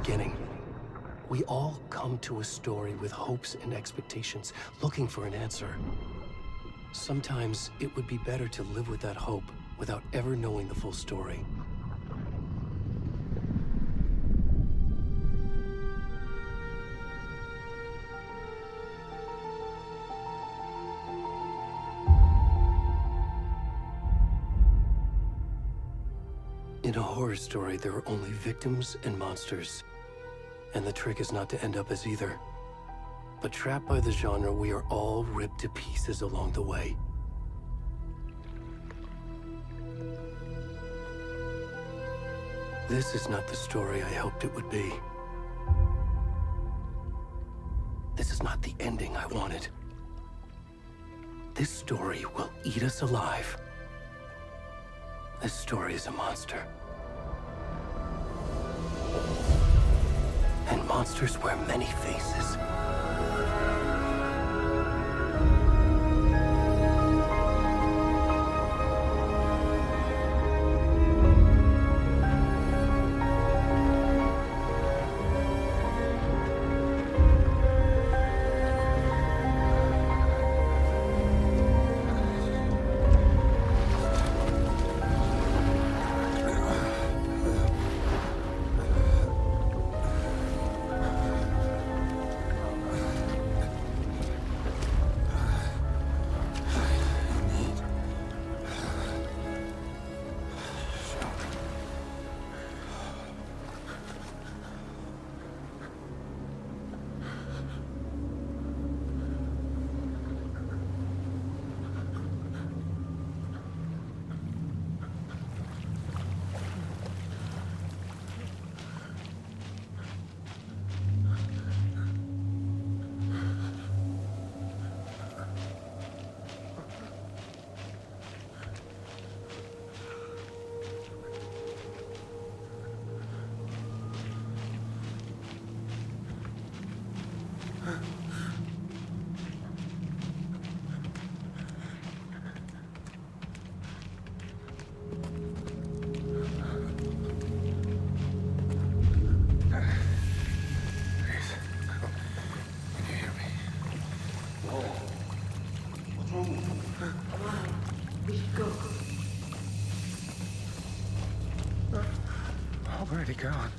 beginning. We all come to a story with hopes and expectations, looking for an answer. Sometimes it would be better to live with that hope without ever knowing the full story. In a horror story, there are only victims and monsters. And the trick is not to end up as either. But trapped by the genre, we are all ripped to pieces along the way. This is not the story I hoped it would be. This is not the ending I wanted. This story will eat us alive. This story is a monster. And monsters wear many faces. Where'd he gone?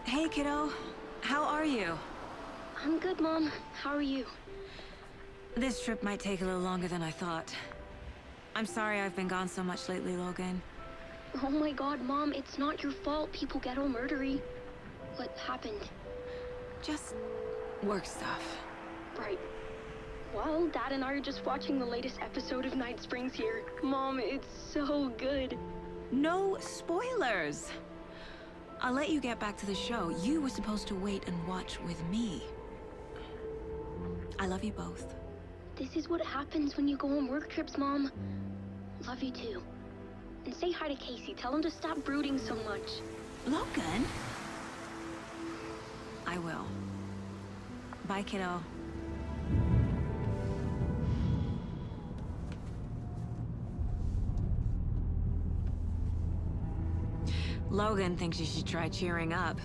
Hey, kiddo. How are you? I'm good, Mom. How are you? This trip might take a little longer than I thought. I'm sorry I've been gone so much lately, Logan. Oh my god, Mom, it's not your fault people get all murdery. What happened? Just work stuff. Right. Well, Dad and I are just watching the latest episode of Night Springs here. Mom, it's so good. No spoilers! I'll let you get back to the show. You were supposed to wait and watch with me. I love you both. This is what happens when you go on work trips, Mom. Love you too. And say hi to Casey. Tell him to stop brooding so much. Logan? I will. Bye, kiddo. Logan thinks you should try cheering up.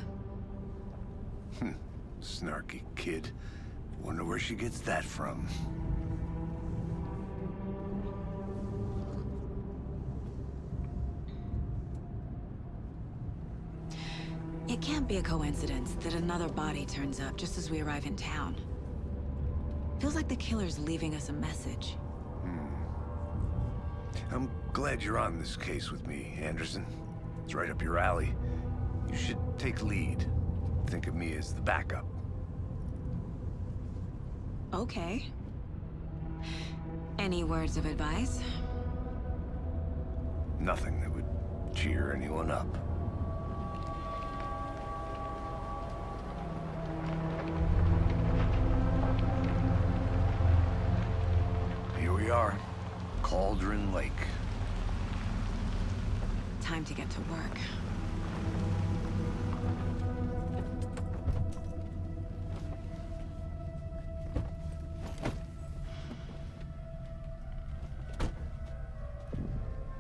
Snarky kid. Wonder where she gets that from. It can't be a coincidence that another body turns up just as we arrive in town. Feels like the killer's leaving us a message. I'm glad you're on this case with me, Anderson. It's right up your alley. You should take lead. Think of me as the backup. Okay. Any words of advice? Nothing that would cheer anyone up. Here we are. Cauldron Lake. Time to get to work.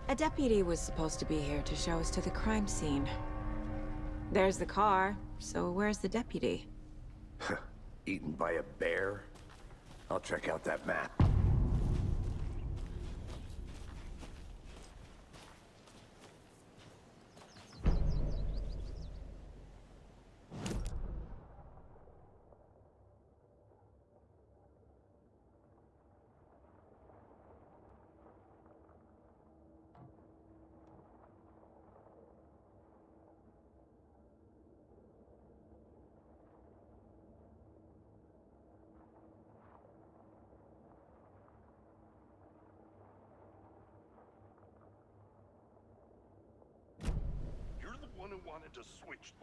A deputy was supposed to be here to show us to the crime scene. There's the car, so where's the deputy? Eaten by a bear? I'll check out that map.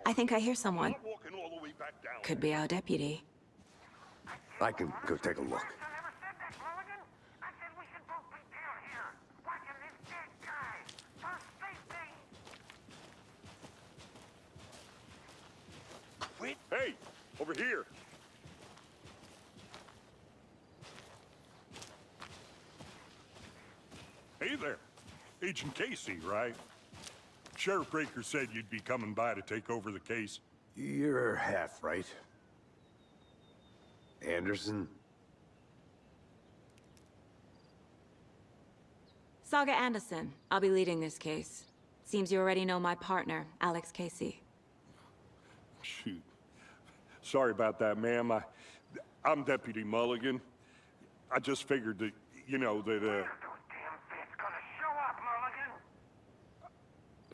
I think I hear someone. Could be our deputy. I can go take a look. Quit! Hey, over here. Hey there. Agent Casey, right? Sheriff Breaker said you'd be coming by to take over the case. You're half right. Anderson? Saga Anderson. I'll be leading this case. Seems you already know my partner, Alex Casey. Shoot. Sorry about that, ma'am. I'm Deputy Mulligan. I just figured that, you know, that,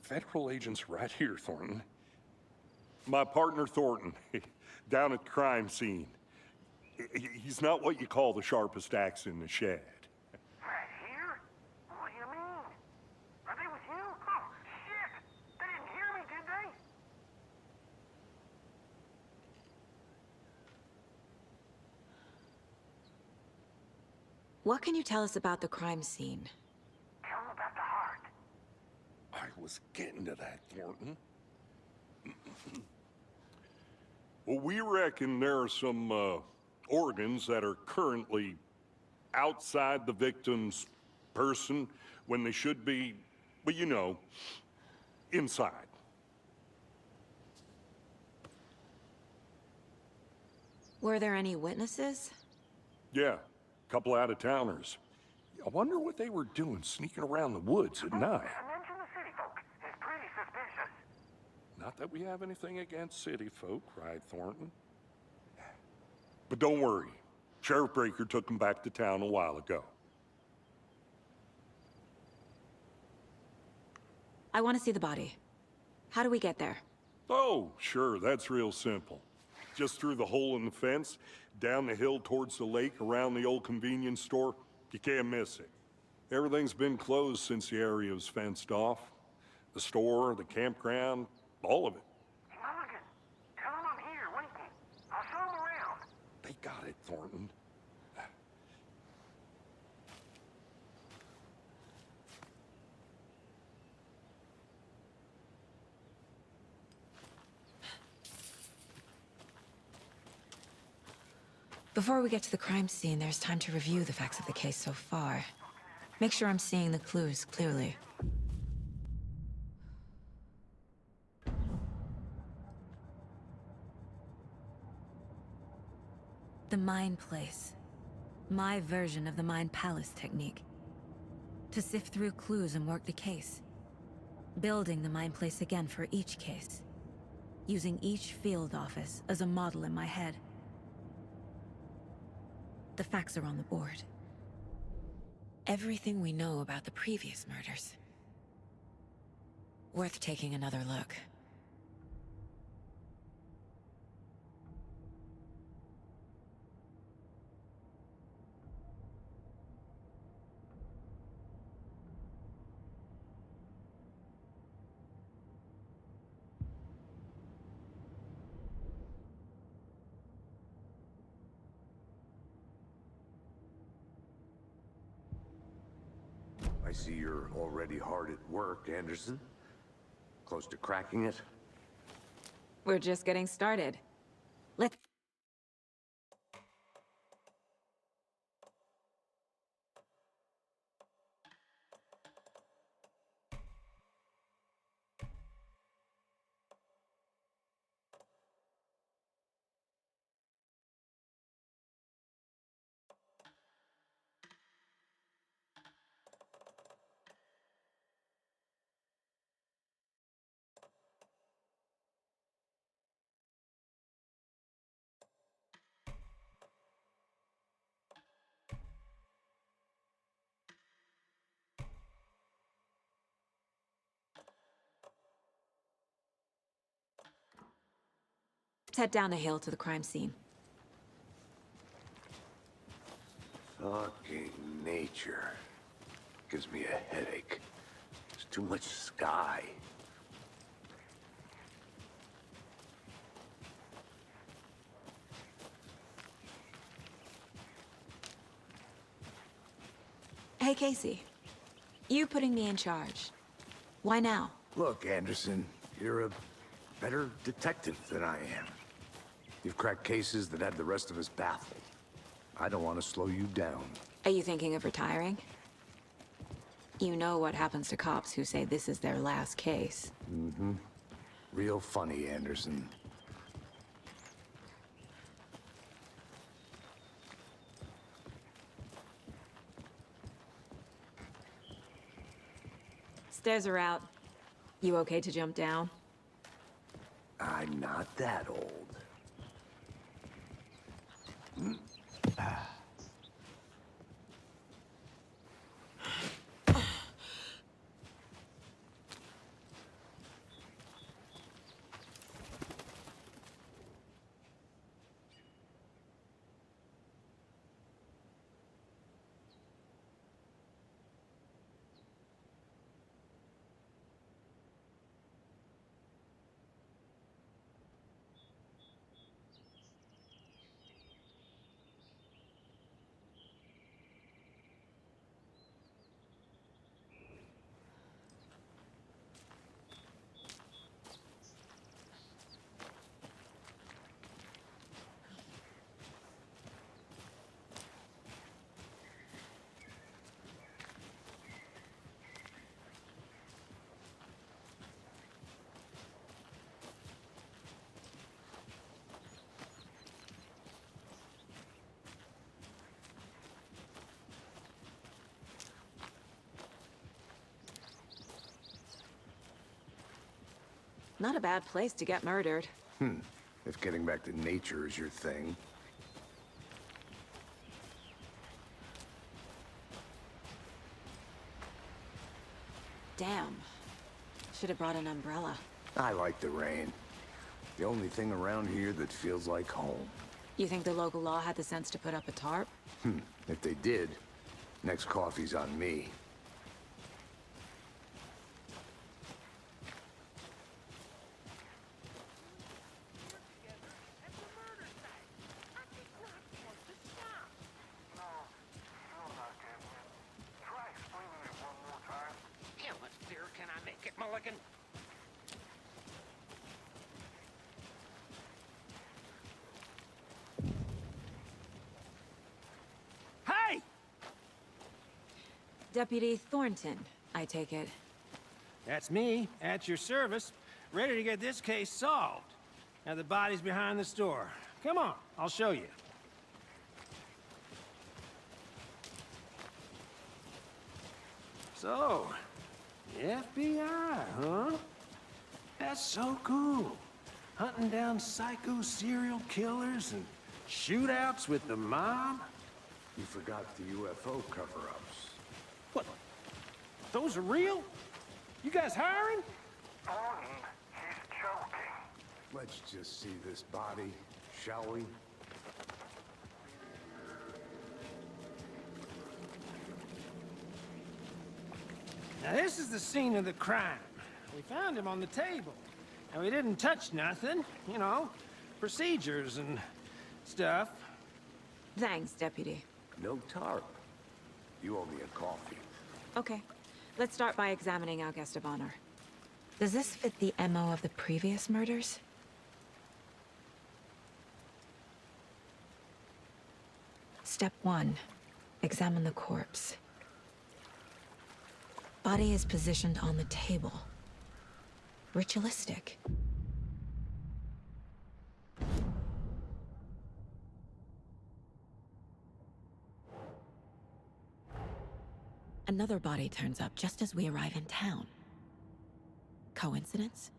Federal agent's right here, Thornton. My partner, Thornton, down at the crime scene. He's not what you call the sharpest axe in the shed. Right here? What do you mean? Are they with you? Oh, shit! They didn't hear me, did they? What can you tell us about the crime scene? Tell them about the heart. I was getting to that, Thornton. Well, we reckon there are some, organs that are currently outside the victim's person when they should be, well, you know, inside. Were there any witnesses? Yeah, a couple out-of-towners. I wonder what they were doing sneaking around the woods at night. Mention the city folk. It's pretty suspicious. Not that we have anything against city folk, right, Thornton? But don't worry. Sheriff Breaker took him back to town a while ago. I want to see the body. How do we get there? Oh, sure, that's real simple. Just through the hole in the fence, down the hill towards the lake, around the old convenience store. You can't miss it. Everything's been closed since the area was fenced off. The store, the campground, all of it. Mulligan, tell him I'm here waiting. I'll show him around. They got it, Thornton. Before we get to the crime scene, there's time to review the facts of the case so far. Make sure I'm seeing the clues clearly. The Mind Place. My version of the Mind Palace technique. To sift through clues and work the case. Building the Mind Place again for each case. Using each field office as a model in my head. The facts are on the board. Everything we know about the previous murders. Worth taking another look. I see you're already hard at work, Anderson. Close to cracking it? We're just getting started. Let's... head down the hill to the crime scene. Fucking nature. Gives me a headache. There's too much sky. Hey, Casey. You putting me in charge. Why now? Look, Anderson, you're a better detective than I am. You've cracked cases that had the rest of us baffled. I don't want to slow you down. Are you thinking of retiring? You know what happens to cops who say this is their last case. Mm-hmm. Real funny, Anderson. Stairs are out. You okay to jump down? I'm not that old. Not a bad place to get murdered. If getting back to nature is your thing. Damn. Should have brought an umbrella. I like the rain. The only thing around here that feels like home. You think the local law had the sense to put up a tarp? If they did, next coffee's on me. Try explaining it one more time. How much clearer can I make it, Mulligan? Hey! Deputy Thornton, I take it. That's me, at your service, ready to get this case solved. Now the body's behind the store. Come on, I'll show you. So, the FBI, huh? That's so cool. Hunting down psycho serial killers and shootouts with the mob? You forgot the UFO cover-ups. What? Those are real? You guys hiring? Thornton, he's choking. Let's just see this body, shall we? Now this is the scene of the crime. We found him on the table. And we didn't touch nothing, you know, procedures and stuff. Thanks, Deputy. No tarp. You owe me a coffee. Okay. Let's start by examining our guest of honor. Does this fit the MO of the previous murders? Step 1. Examine the corpse. Body is positioned on the table. Ritualistic. Another body turns up just as we arrive in town. Coincidence?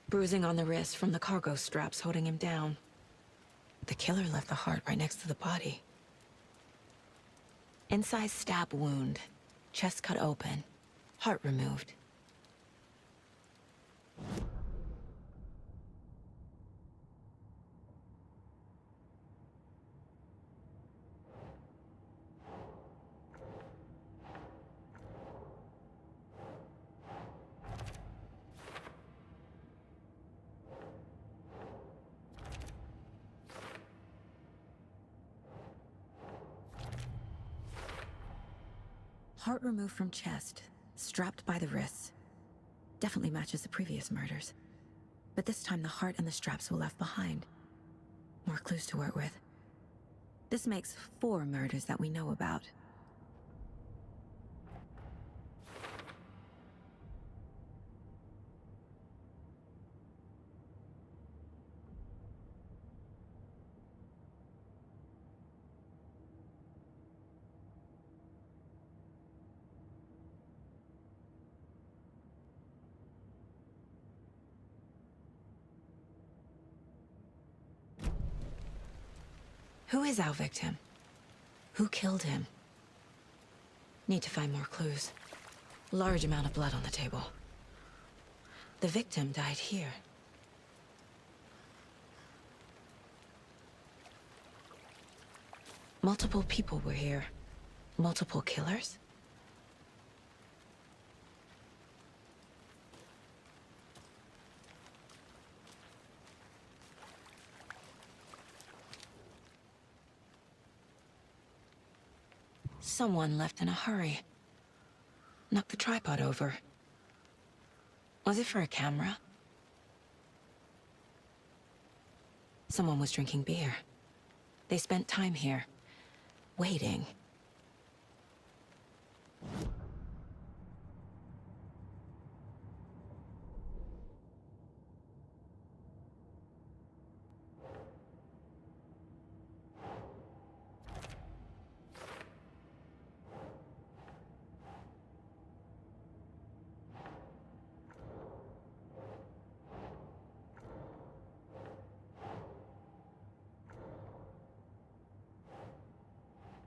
Bruising on the wrist from the cargo straps holding him down. The killer left the heart right next to the body. Inside stab wound, chest cut open, heart removed. Heart removed from chest, strapped by the wrists. Definitely matches the previous murders. But this time the heart and the straps were left behind. More clues to work with. This makes 4 murders that we know about. Who is our victim? Who killed him? Need to find more clues. Large amount of blood on the table. The victim died here. Multiple people were here. Multiple killers? Someone left in a hurry. Knocked the tripod over. Was it for a camera? Someone was drinking beer. They spent time here, waiting.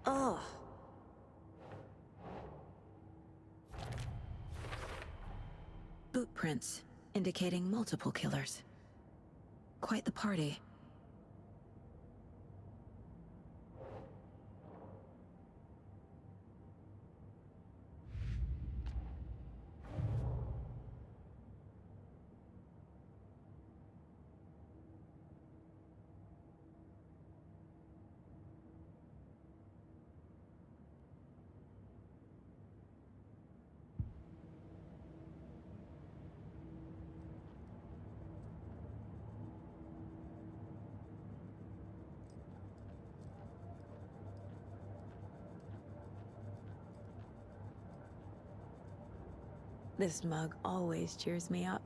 Ugh. Boot prints, indicating multiple killers. Quite the party. This mug always cheers me up.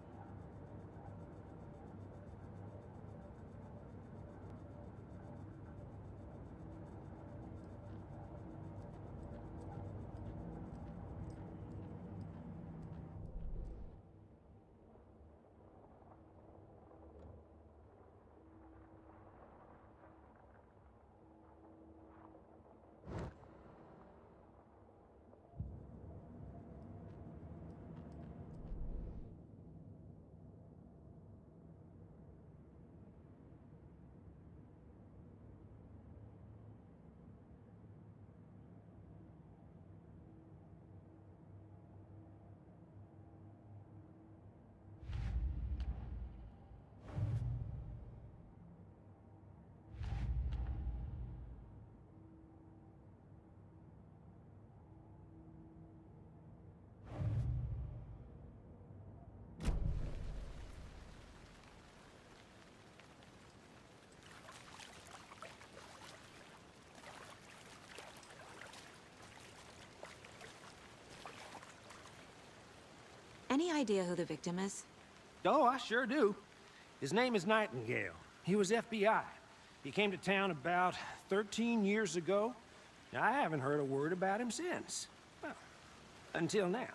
Any idea who the victim is? Oh, I sure do. His name is Nightingale. He was FBI. He came to town about 13 years ago. I haven't heard a word about him since. Well, until now.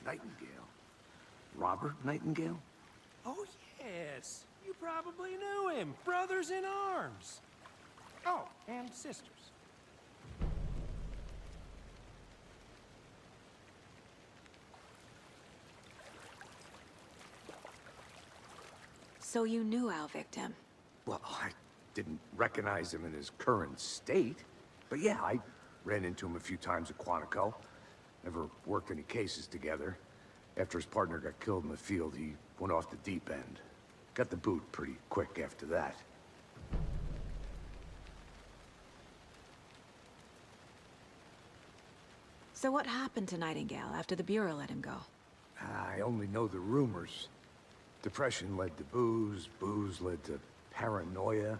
Nightingale? Robert Nightingale? Oh, yes. You probably knew him. Brothers in arms. Oh, and sisters. So you knew our victim? Well, I didn't recognize him in his current state. But yeah, I ran into him a few times at Quantico. Never worked any cases together. After his partner got killed in the field, he went off the deep end. Got the boot pretty quick after that. So what happened to Nightingale after the Bureau let him go? I only know the rumors. Depression led to booze, booze led to paranoia.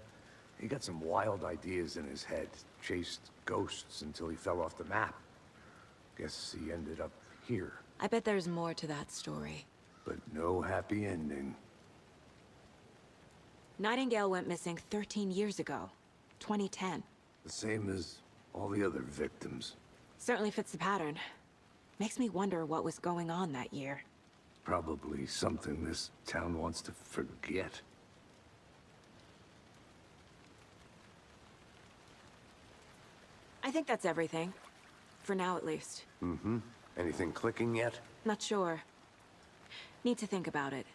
He got some wild ideas in his head, chased ghosts until he fell off the map. Guess he ended up here. I bet there's more to that story. But no happy ending. Nightingale went missing 13 years ago, 2010. The same as all the other victims. Certainly fits the pattern. Makes me wonder what was going on that year. Probably something this town wants to forget. I think that's everything. For now, at least. Mm-hmm. Anything clicking yet? Not sure. Need to think about it.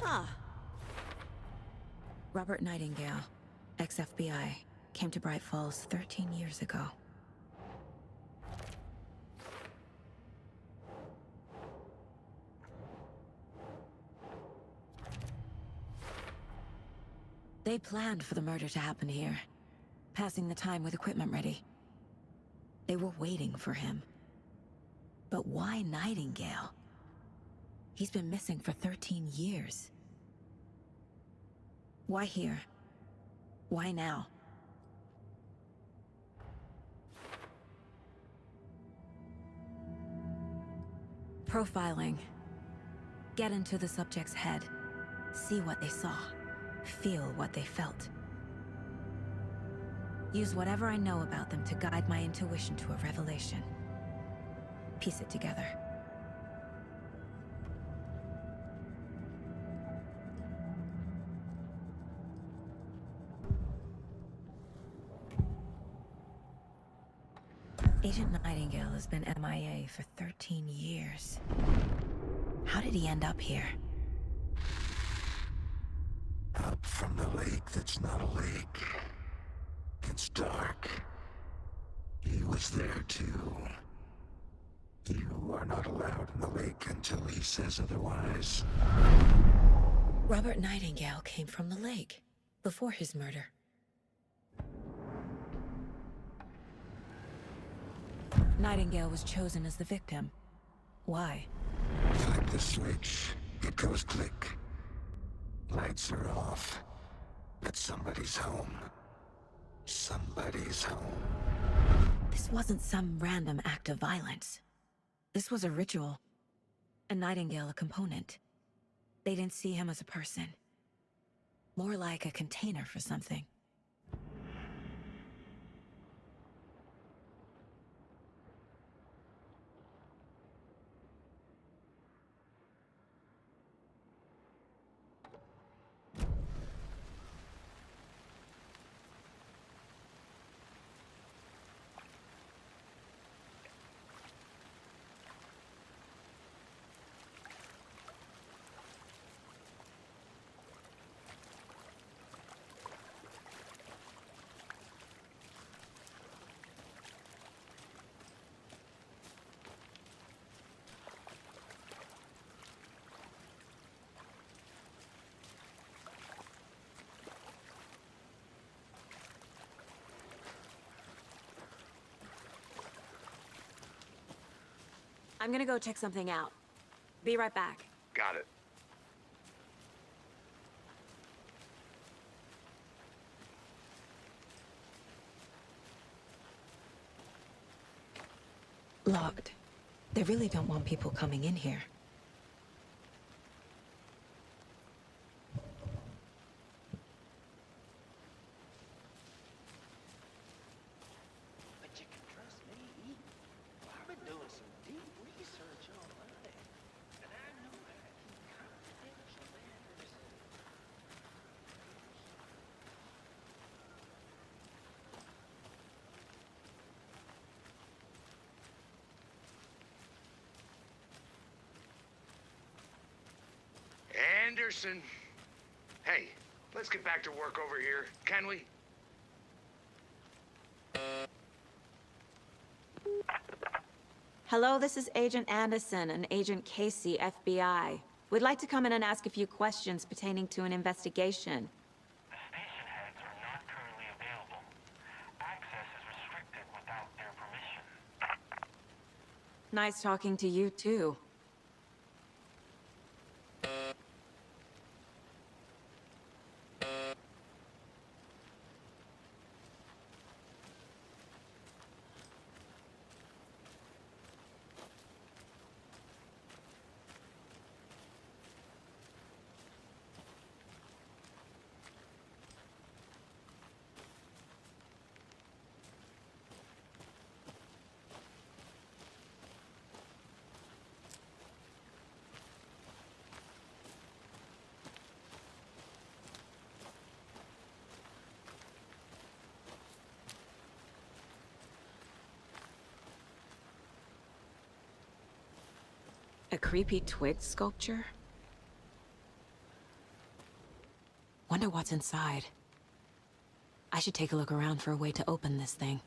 Huh. Robert Nightingale, ex-FBI, came to Bright Falls 13 years ago. They planned for the murder to happen here, passing the time with equipment ready. They were waiting for him. But why Nightingale? He's been missing for 13 years. Why here? Why now? Profiling. Get into the subject's head. See what they saw. Feel what they felt. Use whatever I know about them to guide my intuition to a revelation. Piece it together. Agent Nightingale has been MIA for 13 years. How did he end up here? Up from the lake that's not a lake. It's dark. He was there too. You are not allowed in the lake until he says otherwise. Robert Nightingale came from the lake, before his murder. Nightingale was chosen as the victim. Why? Flip the switch, it goes click. Lights are off. But somebody's home. Somebody's home. This wasn't some random act of violence. This was a ritual. And Nightingale a component. They didn't see him as a person. More like a container for something. I'm gonna go check something out. Be right back. Got it. Locked. They really don't want people coming in here. But you can trust me. I've been doing some deep research on it. And I know how to keep confidential matters. Anderson. Hey, let's get back to work over here, can we? Hello, this is Agent Anderson and Agent Casey, FBI. We'd like to come in and ask a few questions pertaining to an investigation. The station heads are not currently available. Access is restricted without their permission. Nice talking to you, too. A creepy twig sculpture? wonder what's inside. I should take a look around for a way to open this thing.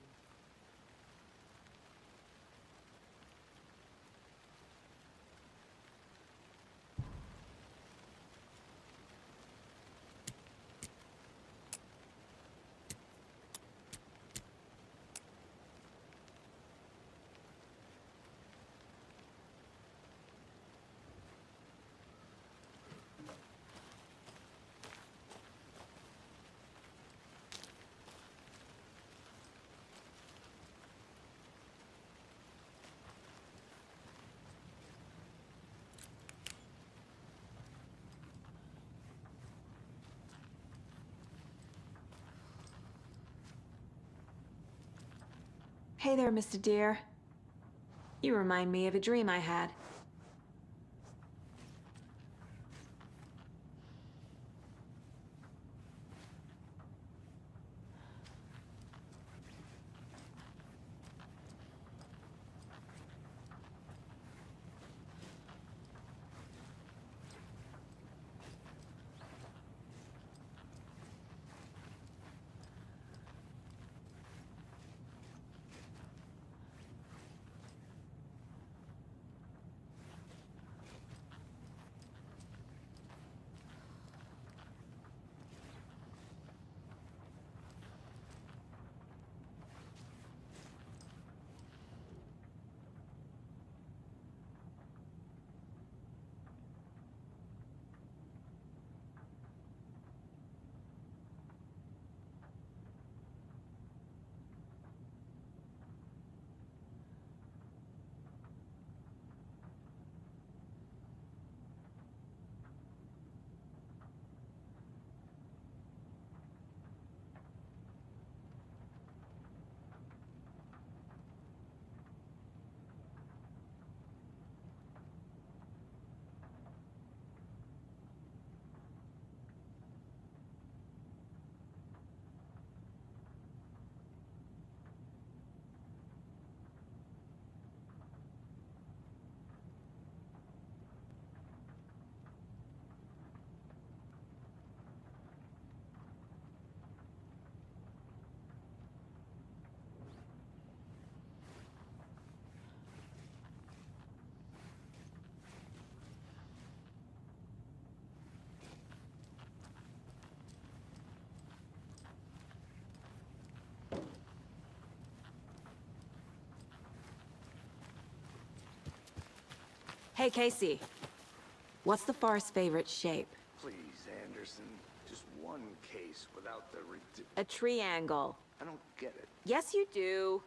Hey there, Mr. Deer. You remind me of a dream I had. Hey, Casey. What's the far's favorite shape? Please, Anderson. Just one case without the A triangle. I don't get it. Yes, you do.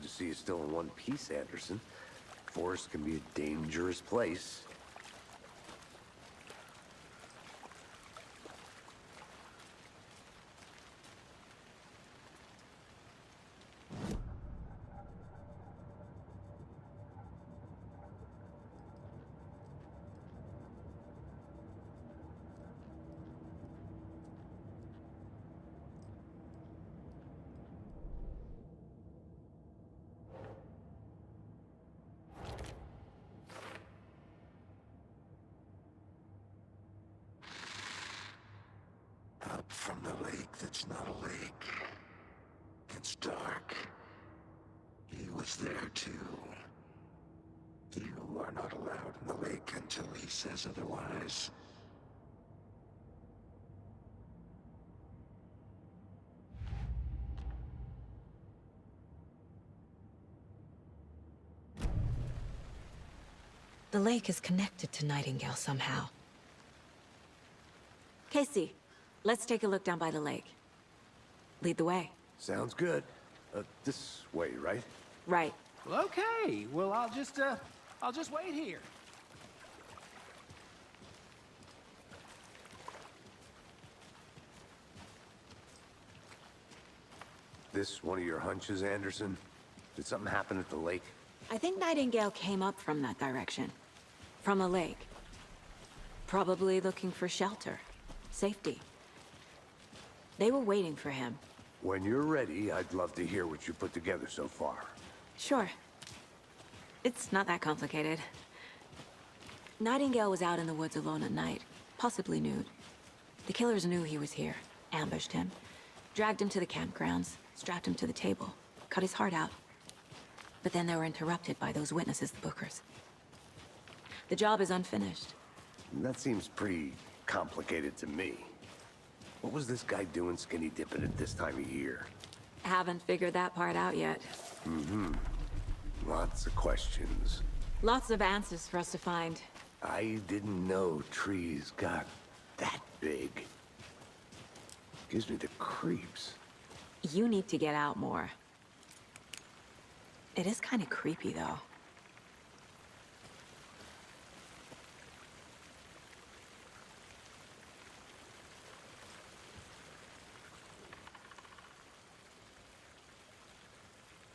to see you still in one piece, Anderson. Forest can be a dangerous place. Up from the lake that's not a lake. It's dark. He was there too. You are not allowed in the lake until he says otherwise. The lake is connected to Nightingale somehow. Casey, let's take a look down by the lake. Lead the way. Sounds good. This way, right? Right. Well, okay. Well, I'll just wait here. This one of your hunches, Anderson? Did something happen at the lake? I think Nightingale came up from that direction. From a lake. Probably looking for shelter. Safety. They were waiting for him. When you're ready, I'd love to hear what you put together so far. Sure. It's not that complicated. Nightingale was out in the woods alone at night, possibly nude. The killers knew he was here, ambushed him, dragged him to the campgrounds, strapped him to the table, cut his heart out. But then they were interrupted by those witnesses, the Bookers. The job is unfinished. That seems pretty complicated to me. What was this guy doing skinny dipping at this time of year? Haven't figured that part out yet. Lots of questions. Lots of answers for us to find. I didn't know trees got that big. Gives me the creeps. You need to get out more. It is kind of creepy, though.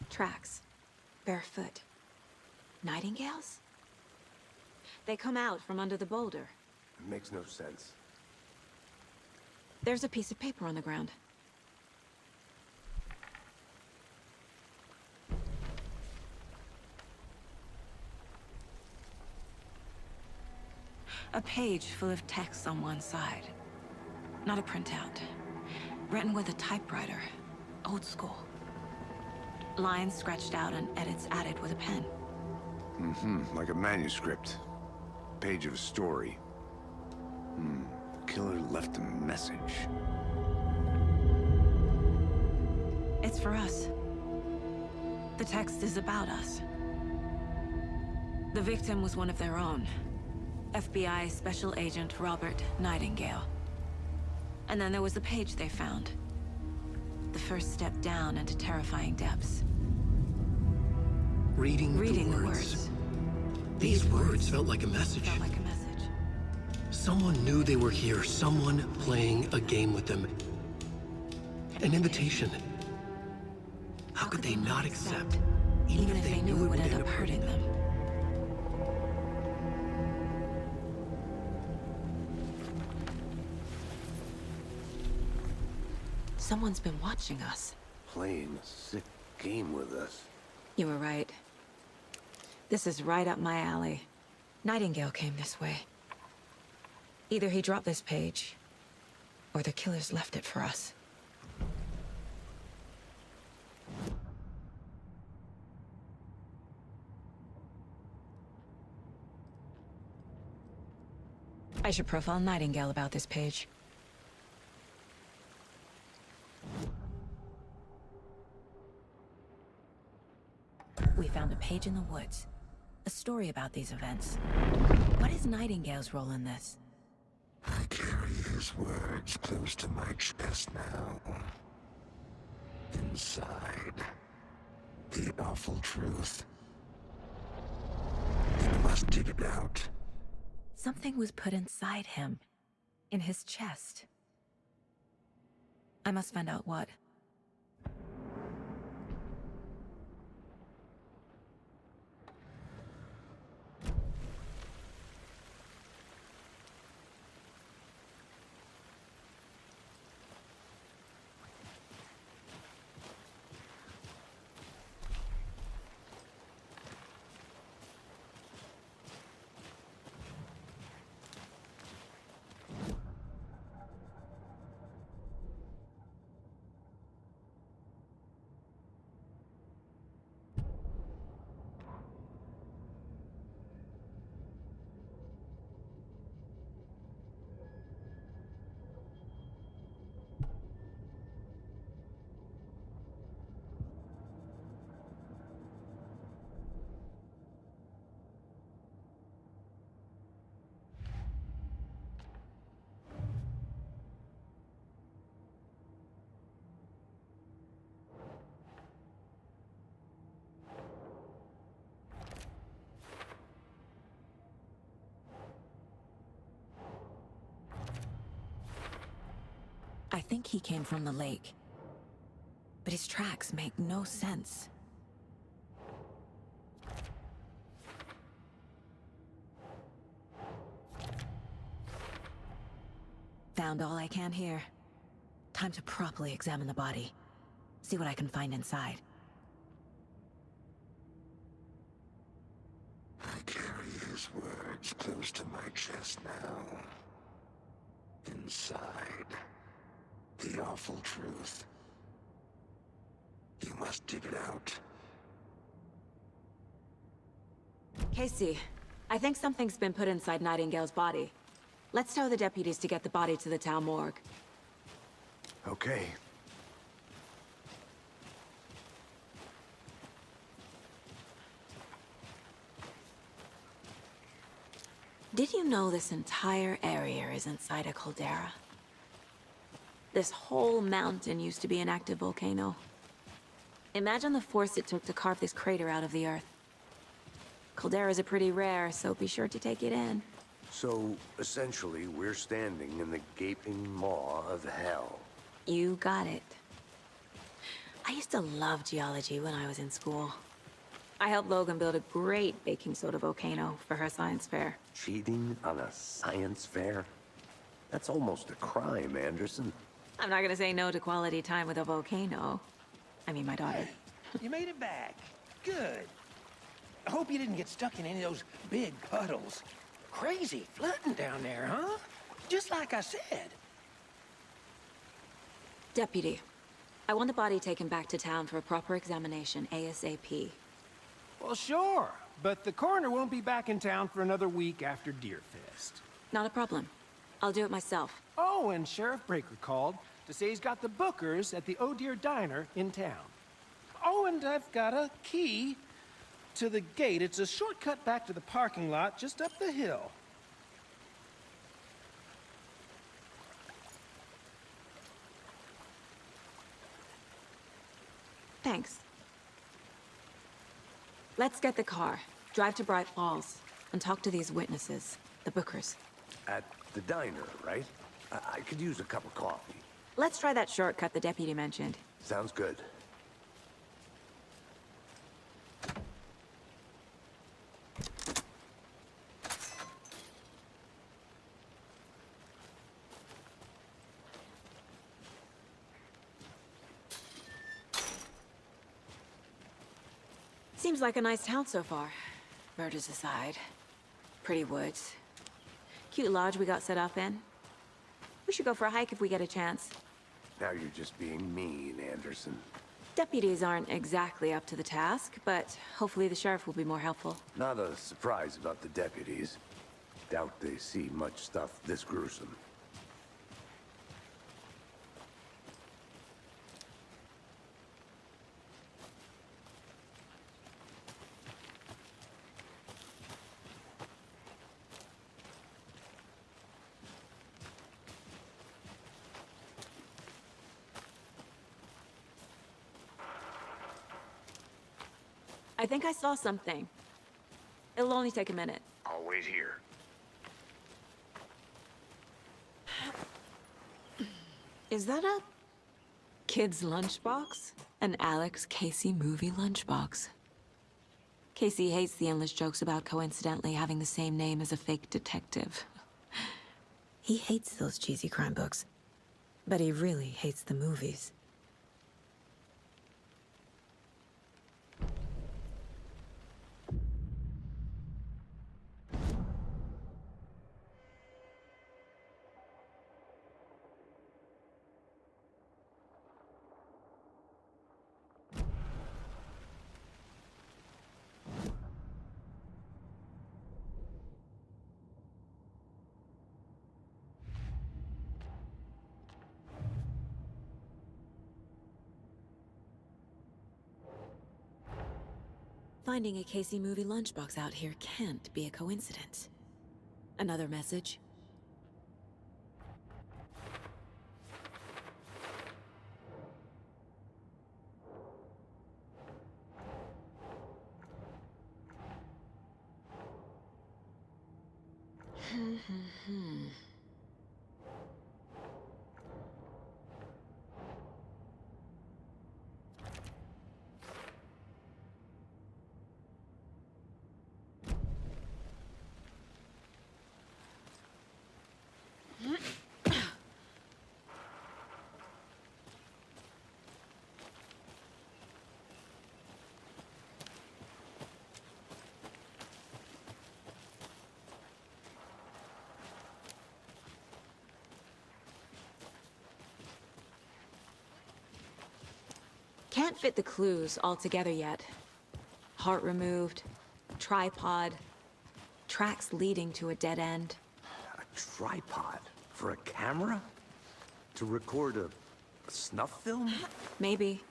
Tracks. Barefoot. Nightingales? They come out from under the boulder. It makes no sense. There's a piece of paper on the ground. A page full of text on one side. Not a printout. Written with a typewriter. Old school. Lines scratched out and edits added with a pen. Like a manuscript. Page of a story. Killer left a message. It's for us. The text is about us. The victim was one of their own. FBI Special Agent Robert Nightingale. And then there was the page they found. The first step down into terrifying depths. Reading Reading the words. These words felt like a message. Felt like a message. Someone knew they were here, someone playing a game with them. An invitation. How could they not accept, even if they knew it would end up hurting them? Someone's been watching us. Playing a sick game with us. You were right. This is right up my alley. Nightingale came this way. Either he dropped this page, or the killers left it for us. I should profile Nightingale about this page. We found a page in the woods. A story about these events. What is Nightingale's role in this? I carry his words close to my chest now. Inside, The awful truth. You must dig it out. Something was put inside him. In his chest. I must find out what. I think he came from the lake. But his tracks make no sense. Found all I can here. Time to properly examine the body. See what I can find inside. I carry his words close to my chest now. Inside, the awful truth. You must dig it out. Casey, I think something's been put inside Nightingale's body. Let's tell the deputies to get the body to the town morgue. Okay. Did you know this entire area is inside a caldera? This whole mountain used to be an active volcano. Imagine the force it took to carve this crater out of the earth. Calderas are pretty rare, so be sure to take it in. So, essentially, we're standing in the gaping maw of hell. You got it. I used to love geology when I was in school. I helped Logan build a great baking soda volcano for her science fair. Cheating on a science fair? That's almost a crime, Anderson. I'm not gonna say no to quality time with a volcano. I mean, my daughter. You made it back. Good. I hope you didn't get stuck in any of those big puddles. Crazy flooding down there, huh? Just like I said. Deputy, I want the body taken back to town for a proper examination, ASAP. Well, sure. But the coroner won't be back in town for another week after Deerfest. Not a problem. I'll do it myself. Oh, and Sheriff Breaker called to say he's got the Bookers at the Oh Dear Diner in town. Oh, and I've got a key to the gate. It's a shortcut back to the parking lot just up the hill. Thanks. Let's get the car, drive to Bright Falls, and talk to these witnesses, the Bookers. At the diner, right? I could use a cup of coffee. Let's try that shortcut the deputy mentioned. Sounds good. Seems like a nice town so far. Murders aside. Pretty woods. Cute lodge we got set up in. We should go for a hike if we get a chance. Now you're just being mean, Anderson. Deputies aren't exactly up to the task, but hopefully the sheriff will be more helpful. Not a surprise about the deputies. Doubt they see much stuff this gruesome. I think I saw something. It'll only take a minute. I'll wait here. Is that a kid's lunchbox? An Alex Casey movie lunchbox. Casey hates the endless jokes about coincidentally having the same name as a fake detective. He hates those cheesy crime books, but he really hates the movies. Finding a Casey movie lunchbox out here can't be a coincidence. Another message? Can't fit the clues all together yet. Heart removed, tripod, tracks leading to a dead end. A tripod? For a camera? To record a snuff film? Maybe.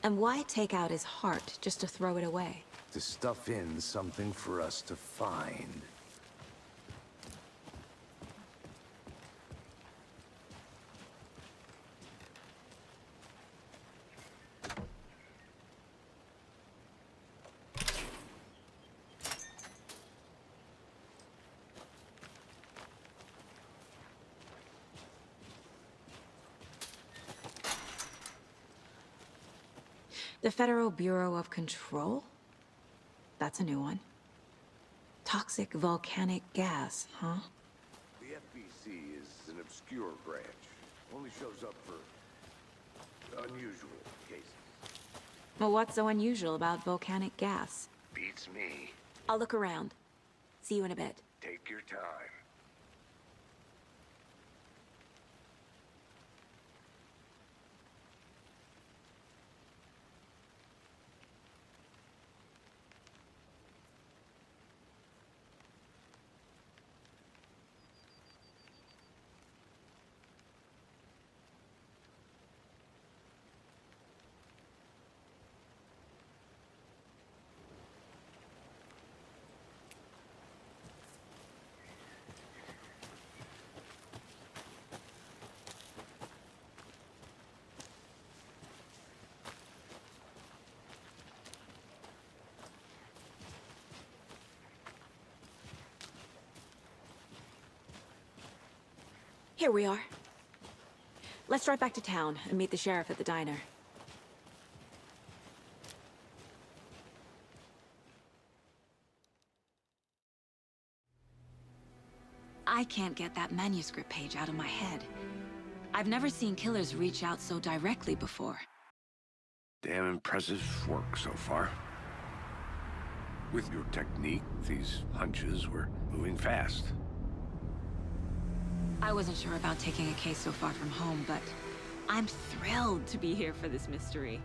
And why take out his heart just to throw it away? To stuff in something for us to find. The Federal Bureau of Control? That's a new one. Toxic volcanic gas, huh? The FBC is an obscure branch. Only shows up for unusual cases. Well, what's so unusual about volcanic gas? Beats me. I'll look around. See you in a bit. Take your time. Here we are. Let's drive back to town and meet the sheriff at the diner. I can't get that manuscript page out of my head. I've never seen killers reach out so directly before. Damn impressive work so far. With your technique, these hunches were moving fast. I wasn't sure about taking a case so far from home, but I'm thrilled to be here for this mystery.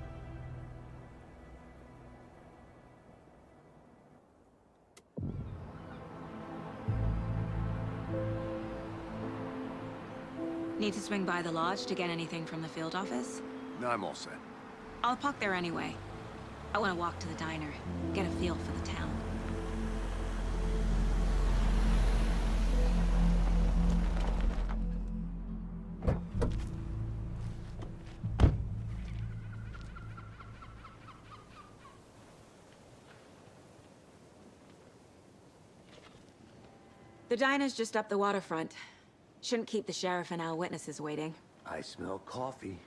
Need to swing by the lodge to get anything from the field office? No, I'm all set. I'll park there anyway. I want to walk to the diner, get a feel for the town. The diner's just up the waterfront. Shouldn't keep the sheriff and our witnesses waiting. I smell coffee.